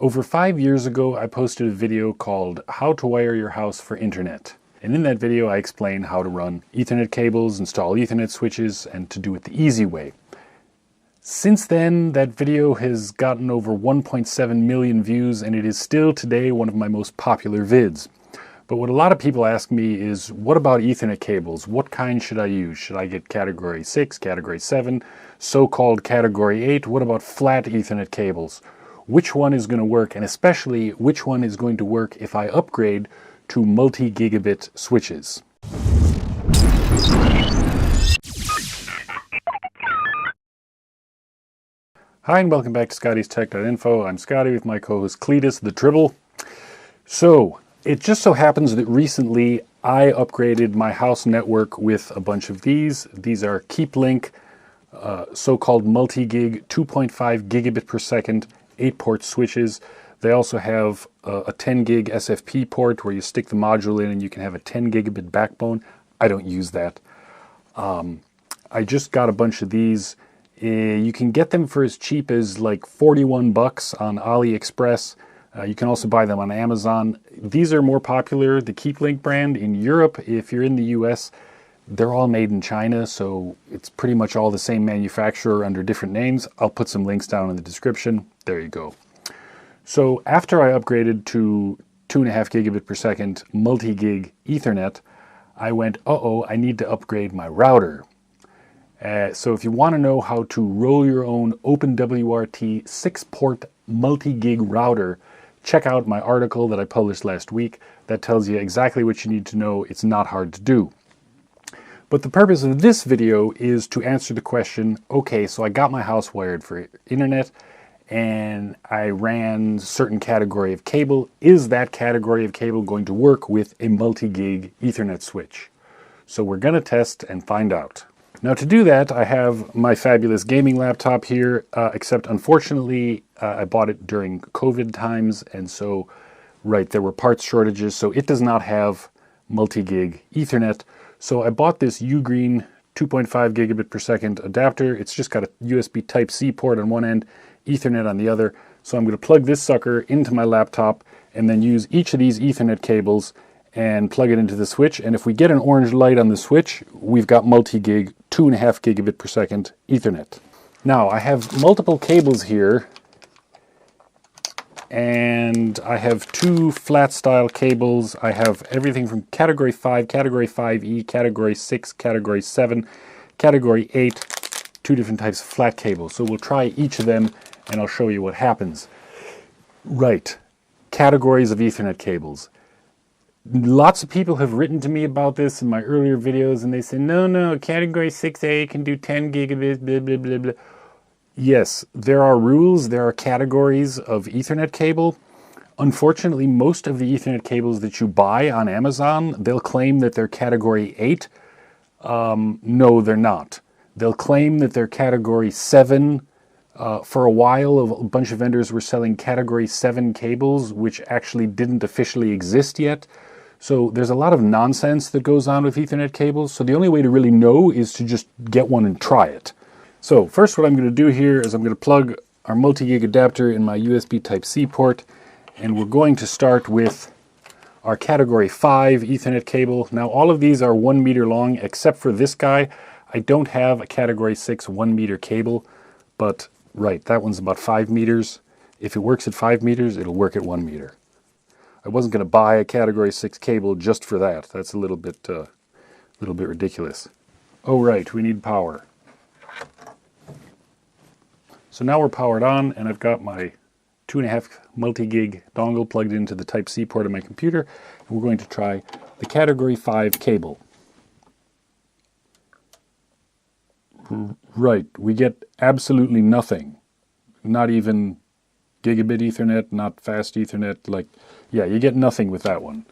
Over 5 years ago, I posted a video called How to Wire Your House for Internet. And in that video, I explain how to run Ethernet cables, install Ethernet switches, and to do it the easy way. Since then, that video has gotten over 1.7 million views, and it is still today one of my most popular vids. But what a lot of people ask me is, what about Ethernet cables? What kind should I use? Should I get category 6, category 7, so-called category 8? What about flat Ethernet cables? Which one is going to work, and especially which one is going to work if I upgrade to multi-gigabit switches? Hi and welcome back to ScottiesTech.Info. I'm Scotty with my co-host Cletus the Tribble. So, it just so happens that recently I upgraded my house network with a bunch of these. These are KeepLink, so-called multi-gig 2.5 gigabit per second 8-port switches. They also have a 10 gig SFP port where you stick the module in and you can have a 10 gigabit backbone. I don't use that. I just got a bunch of these. You can get them for as cheap as like 41 bucks on AliExpress. You can also buy them on Amazon. These are more popular, the KeepLink brand. In Europe, if you're in the US, they're all made in China, so it's pretty much all the same manufacturer under different names. I'll put some links down in the description. There you go. So after I upgraded to 2.5 gigabit per second multi-gig Ethernet, I went, I need to upgrade my router. So if you want to know how to roll your own OpenWRT 6-port multi-gig router, check out my article that I published last week. That tells you exactly what you need to know. It's not hard to do. But the purpose of this video is to answer the question, okay, so I got my house wired for internet and I ran certain category of cable. Is that category of cable going to work with a multi-gig Ethernet switch? So we're going to test and find out. Now to do that, I have my fabulous gaming laptop here, except unfortunately I bought it during COVID times, and so, there were parts shortages, so it does not have multi-gig Ethernet. So I bought this Ugreen 2.5 gigabit per second adapter. It's just got a USB Type-C port on one end, Ethernet on the other. So I'm going to plug this sucker into my laptop and then use each of these Ethernet cables and plug it into the switch. And if we get an orange light on the switch, we've got multi-gig 2.5 gigabit per second Ethernet. Now I have multiple cables here, and I have two flat style cables. I have everything from category 5, category 5E, category 6, category 7, category 8, two different types of flat cables. So we'll try each of them and I'll show you what happens. Right, categories of Ethernet cables. Lots of people have written to me about this in my earlier videos, and they say, no, category 6A can do 10 gigabits, blah, blah, blah, blah. Yes, there are rules, there are categories of Ethernet cable. Unfortunately, most of the Ethernet cables that you buy on Amazon, they'll claim that they're category 8. No, they're not. They'll claim that they're category 7. For a while, a bunch of vendors were selling category 7 cables, which actually didn't officially exist yet. So there's a lot of nonsense that goes on with Ethernet cables. So the only way to really know is to just get one and try it. So first what I'm going to do here is I'm going to plug our multi-gig adapter in my USB Type-C port, and we're going to start with our category 5 Ethernet cable. Now all of these are 1 meter long except for this guy. I don't have a category 6 1 meter cable, but that one's about 5 meters. If it works at 5 meters, it'll work at 1 meter. I wasn't going to buy a category 6 cable just for that. That's a little bit ridiculous. Oh right, we need power. So now we're powered on, and I've got my 2.5 multi-gig dongle plugged into the Type-C port of my computer, and we're going to try the category 5 cable. Right, we get absolutely nothing. Not even gigabit Ethernet, not fast Ethernet, you get nothing with that one.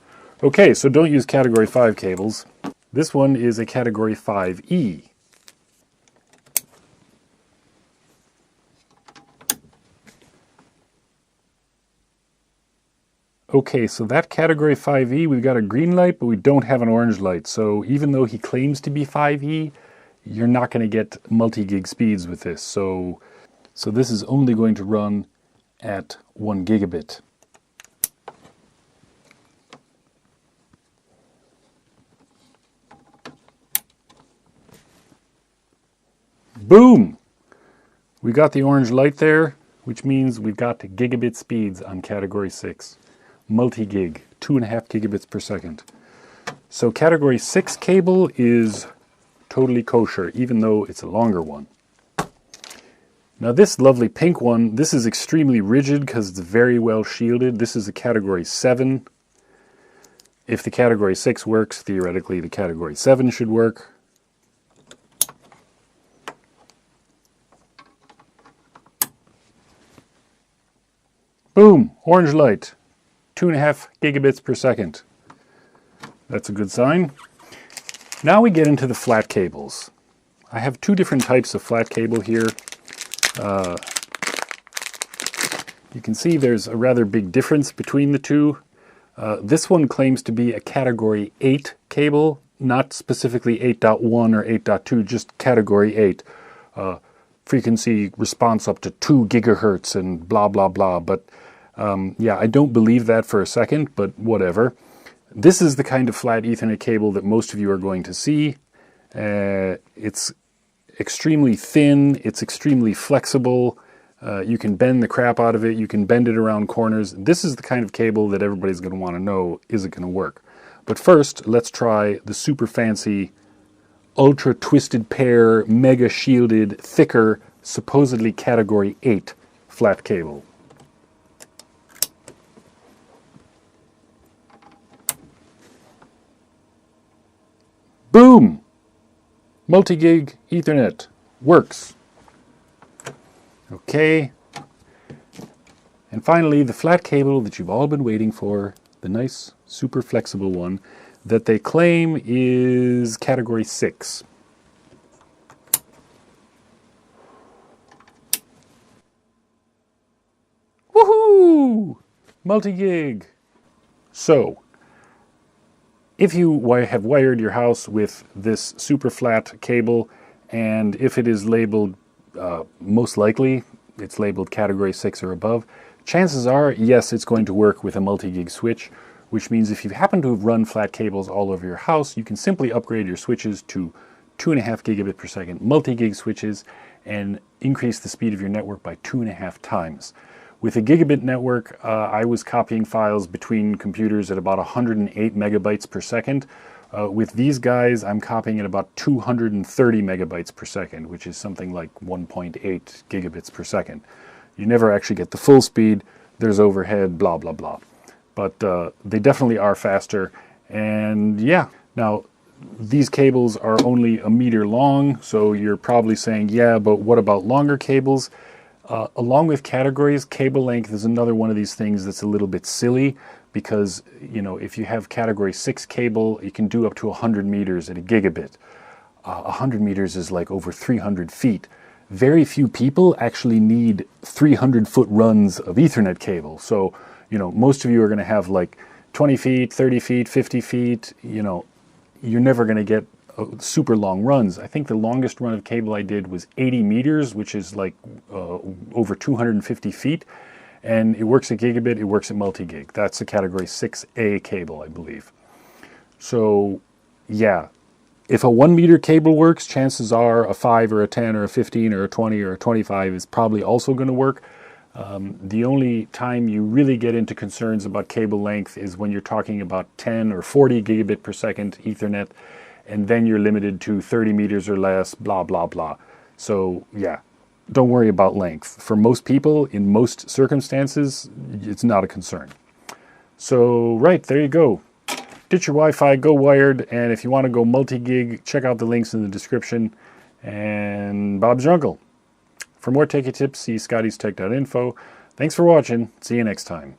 Okay, so don't use category 5 cables. This one is a category 5E. Okay, so that category 5E, we've got a green light, but we don't have an orange light. So even though he claims to be 5E, you're not going to get multi-gig speeds with this. So this is only going to run at 1 gigabit. Boom! We got the orange light there, which means we've got gigabit speeds on category 6. Multi-gig, 2.5 gigabits per second. So category 6 cable is totally kosher, even though it's a longer one. Now this lovely pink one, this is extremely rigid because it's very well shielded. This is a category 7. If the category 6 works, theoretically the category 7 should work. Boom, orange light, 2.5 gigabits per second. That's a good sign. Now we get into the flat cables. I have two different types of flat cable here. You can see there's a rather big difference between the two. This one claims to be a category 8 cable, not specifically 8.1 or 8.2, just category 8. Frequency response up to 2 gigahertz and blah, blah, blah. But yeah, I don't believe that for a second, but whatever. This is the kind of flat Ethernet cable that most of you are going to see. It's extremely thin, it's extremely flexible. You can bend the crap out of it, you can bend it around corners. This is the kind of cable that everybody's going to want to know, is it going to work? But first, let's try the super fancy, ultra twisted pair, mega shielded, thicker, supposedly category 8 flat cable. Boom! Multi-gig Ethernet works. Okay. And finally, the flat cable that you've all been waiting for, the nice, super flexible one that they claim is category 6. Woohoo! Multi-gig. So, if you have wired your house with this super flat cable, and if it is labeled, most likely it's labeled category 6 or above, chances are, yes, it's going to work with a multi-gig switch, which means if you happen to have run flat cables all over your house, you can simply upgrade your switches to 2.5 gigabit per second multi-gig switches and increase the speed of your network by 2.5 times. With a gigabit network, I was copying files between computers at about 108 megabytes per second. With these guys, I'm copying at about 230 megabytes per second, which is something like 1.8 gigabits per second. You never actually get the full speed. There's overhead, blah, blah, blah. But they definitely are faster. And yeah, now these cables are only a meter long, so you're probably saying, yeah, but what about longer cables? Along with categories, cable length is another one of these things that's a little bit silly because, you know, if you have category 6 cable, you can do up to 100 meters at a gigabit. 100 meters is like over 300 feet. Very few people actually need 300-foot runs of Ethernet cable. So, you know, most of you are going to have like 20 feet, 30 feet, 50 feet. You know, you're never going to get super long runs. I think the longest run of cable I did was 80 meters, which is like over 250 feet. And it works at gigabit, it works at multi-gig. That's a category 6A cable, I believe. So, yeah. If a 1 meter cable works, chances are a 5 or a 10 or a 15 or a 20 or a 25 is probably also going to work. The only time you really get into concerns about cable length is when you're talking about 10 or 40 gigabit per second Ethernet, and then you're limited to 30 meters or less, blah, blah, blah. So, yeah, don't worry about length. For most people, in most circumstances, it's not a concern. So, right, there you go. Ditch your Wi-Fi, go wired, and if you want to go multi-gig, check out the links in the description. And Bob's your uncle. For more techie tips, see ScottiesTech.Info. Thanks for watching. See you next time.